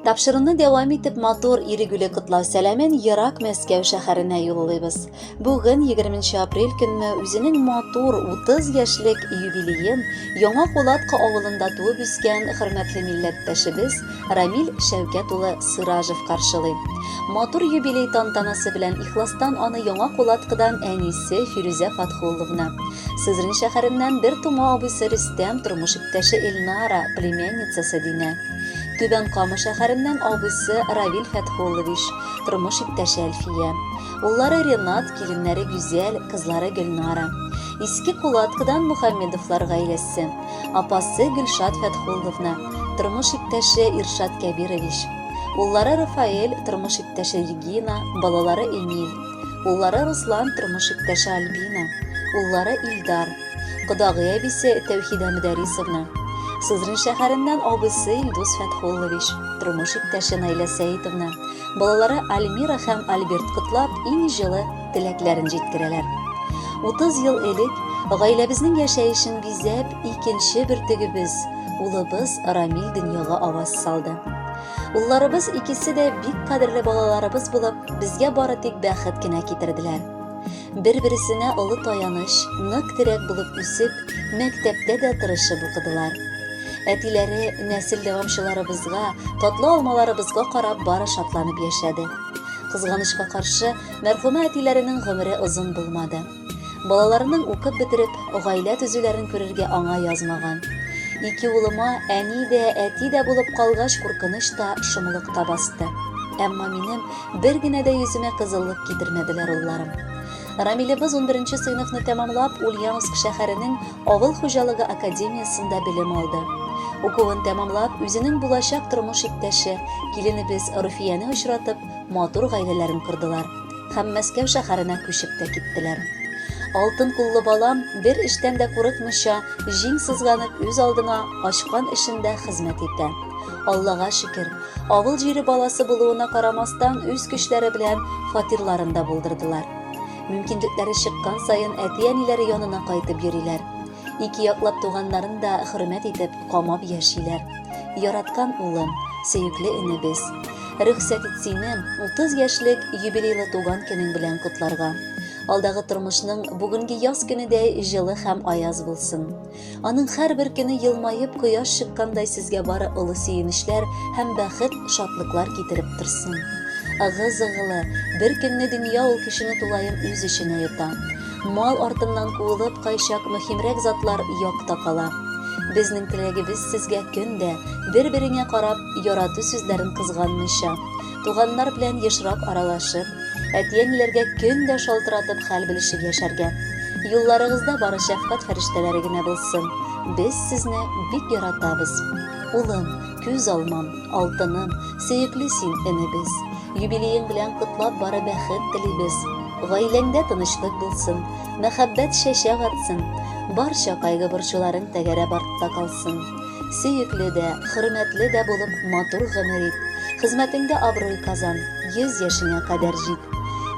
Тапшыруны дәвам итеп матур ирегүле котлау сәламен ерак Мәскәү шәһәренә юллыйбыз. Бүген 20 апрель көнне үзенең матур 30 яшьлек юбилеен Яңа Кулатка авылында туып үскән хөрмәтле милләттәшебез Рамил Шәүкәт улы Сыражев каршылый. Матур юбилей тантанасы белән ихластан аны Яңа Кулаткадан әнисе Фирүзә Фатхулловна, Сызрань шәһәреннән бер тума абыйсы Рөстәм, тормыш иптәше Эльнара, племянницасы Динә. Түбән Кама шәһәреннән абыйсы Равил Фәтхуллович, тормыш иптәше Әлфия. Уллары Ренат, киленнәре Гүзәл, кызлары Гөлнара. Иске Кулаткадан Мухаммедовлар гаиләсе, апасы Гөлшат Фәтхулловна, тормыш иптәше Иршат Кәбирович. Уллары Рафаэль, тормыш иптәше Регина, балалары Эмиль. Уллары Руслан, тормыш иптәше Альбина. Уллары Илдар. Кодагый әбисе Тәүхидә Мөдәрисовна. Сызрань шәһәреннән абыйсы Илдус Фәтхуллович, тормыш иптәше Наилә Сәитовна. Балалары Альмира һәм Альберт котлап, иң җылы теләкләрен җиткерәләр. 30 ел элек гаиләбезнең яшәешен бизәп, икенче бөртегебез, улыбыз Рамил дөньяга аваз салды. Улларыбыз икесе дә бик кадерле балаларыбыз булып, безгә бары тик бәхет кенә китерделәр. Бер-берсенә олы таяныч, нык терәк булып үсеп, мәктәптә дә тырышып укыдылар. Әтиләре нәсел дәвамчыларыбызга, татлы алмаларыбызга карап бары шатланып яшәде. Кызганычка каршы, мәрхүмә әтиләренең гомере озын булмады. Балаларының укып бетереп, гаилә төзүләрен күрергә аңа язмаган. Ике улыма әни дә, әти дә булып калгач, куркыныч та, шомлык та басты. Әмма минем бер генә дә йөземә кызыллык китермәделәр улларым. Рамилебыз 11-нче сыйныфны тәмамлап, Ульяновск шәһәренең Авыл хуҗалыгы академиясында белем алды. Укуын тәмамлап, үзенең булачак тормыш иптәше, киленебез Руфияне очратып, матур гаиләләрен кордылар һәм Мәскәү шәһәренә күчеп тә киттеләр. Алтын куллы балам бер эштән дә курыкмыйча, җиң сызганып үз алдына ачкан эшендә хезмәт итә. Аллага шөкер, авыл җире баласы булуына карамастан үз көчләре белән фатирларында булдырдылар. Мөмкинлекләре чыккан сайын әти-әниләре янына кайтып йөриләр. Ике яклап туганнарын да хөрмәт итеп, камап яшиләр. Яраткан улым, сөекле энебез, рөхсәт итсинең 30 яшьлек юбилейлы туган көнең белән котларга. Алдагы тормышның бүгенге яз көнедәй җылы һәм аяз булсын. Аның һәрбер көне елмаеп кояш чыккандай сезгә бары олы сөенечләр һәм бәхет, шатлыклар китереп торсын. Ыгы-зыгылы, бер көнне дөнья ул кешене тулаем үз эшенә йота. Мал артыннан куылып кайчак мөһимрәк затлар якта кала. Безнең теләгебез сезгә көндә бер-береңә карап ярату сүзләрен кызганмыйча, туганнар белән ешрак аралашып, әти-әниләргә көндә шалтыратып хәл белешеп яшәргә. Юлларыгызда бары шәфкать фәрештәләре генә булсын. Без сезне бик яратабыз. Улым, күз алмам, алтыным, сөекле син энебез. Юбилеең белән котлап бары бәхет телибез. Гаиләңдә тынычлык булсын, мәхәббәт чәчәк атсын, барча кайгы борчуларың тәгәрәп артта калсын. Сөекле дә, хөрмәтле дә булып матур гомер ит. Хезмәтеңдә абруй казан, 100 яшеңә кадәр җит.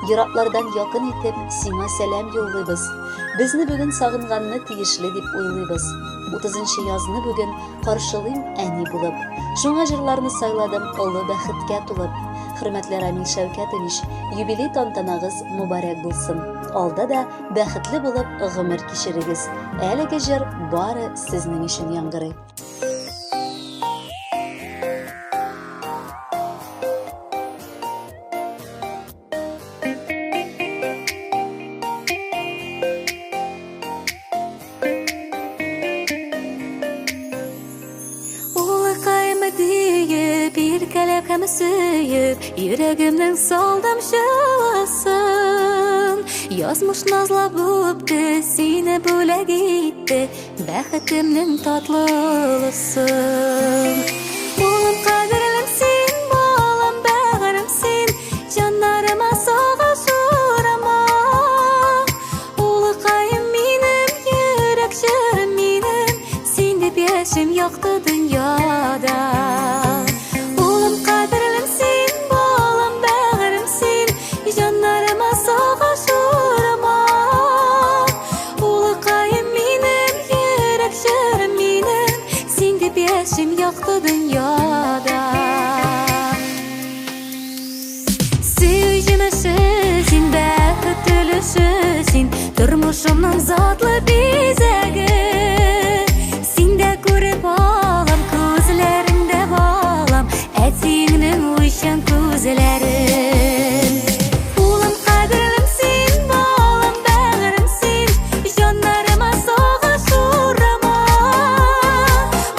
Ераклардан якын итеп, сиңа сәлам юллыйбыз. Безне бүген сагынганны тиешле дип уйлыйбыз. 30-нчы язны бүген каршылыйм әни булып. Шуңа җырларны сайладым олы бәхеткә тулып. Хөрмәтле Рамил Шәүкәтович, юбилей тантанагыз мубарәк булсын. Алда да бәхетле булып гомер кичерегез. Әлеге җыр бары сезнең өчен яңгырый. Сөйіп, йөрәгемнең салдым җылысын. Язмыш назлап үпте, сине бүләк итте, бәхетемнең татлылысын. Улым кадерлем син, балам бәгърем син, җаннарыма сагышырыма. Улыкаем минем, йөрәк җырым минем, син дип яшем якты дөньяда. Яшем якты дөньяда. Turmuşumның затлы бизәге Синдә күреп алам, күзләреңдә балам Әтиңнең уйчан күзләрен Улым кадерлем син, балам бәгърем син Җаннарыма сагыш урама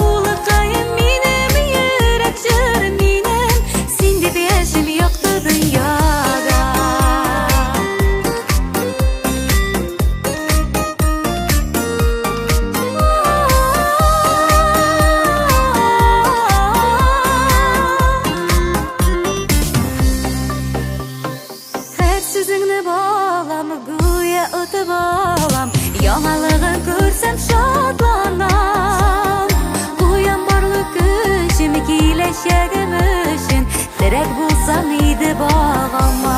Улыкаем минем, йөрәк җырым минем Син дип яшем якты дөньяда Сүзіңні балам, гүя ұтып алам Яңалығын көрсем шатланам Уян барлық күшім, келешегім үшін Тірек болсам иді бағама